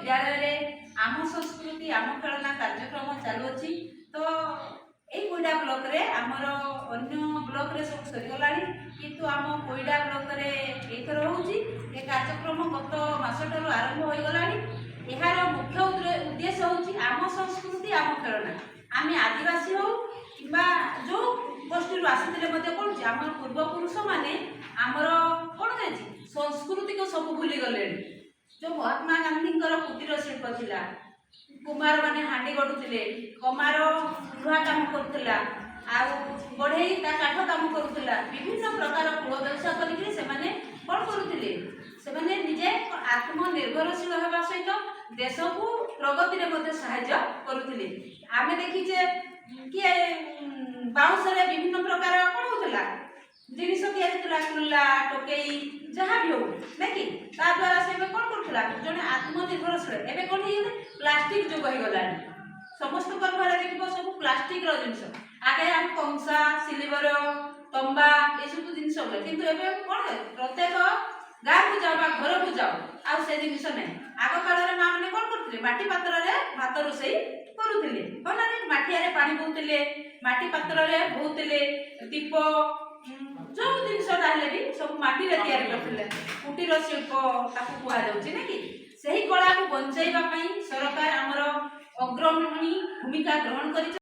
विद्यालय आम संस्कृति आम खेलना कार्यक्रम चालू अच्छी। तो यही कोईडा ब्लॉक रे आमर अन्य ब्लॉक रे सब सरीगला किंतु आम कोईडा ब्लॉक रे एथर होउची ए कार्यक्रम गत मासठारु आरंभ हो गलानी। एहार मुख्य उद्देश्य होउची आम संस्कृति आम खेलना। आम आदिवासी हो किंबा जो गोष्ठी आसीते कौन आम पूर्वपुरुष मैंने आमर कौन है संस्कृति को सब भूली गले। जो महात्मा गांधी कुटीर शिल्प थिला, कुमार माने हांडी गढ़ुले, कमार लुहा काम करुला, बढ़ई ता काठ काम करुला, विभिन्न प्रकार कुल व्यवसाय करके सेमाने कौन करुले सेमाने निजे आत्मनिर्भरशील होगा सहित देश को प्रगति में साहाय्य करुले। आम देखीचे किए बाउंस विभिन्न प्रकार कौन होता जिनिस या कुला टोकई जहाँ भी हो नाकि द्वारा से कौन करूला जड़े आत्मनिर्भरशील। एवं कौन हो प्लास्टिक जुग हो गला समस्त घर देख सब प्लास्टिक जिनस आगे हम कंसा सिल्वर तंबा ये सब जिनस हुए कितु कौन प्रत्येक गाँव को जाओ घर को जाओ आ से जिनस ना। आग काल माँ मैंने कौन करते माटी पात्र में भात रोषे करुले माठिया पानी बोतले माटी पात्र में बोतले दीप जो जिनसा भी सब माटी करते कुटीर शिल्प कहुच्छे ना कि सही कला को बचाइबा सरकार आमर अग्रणी भूमिका ग्रहण कर।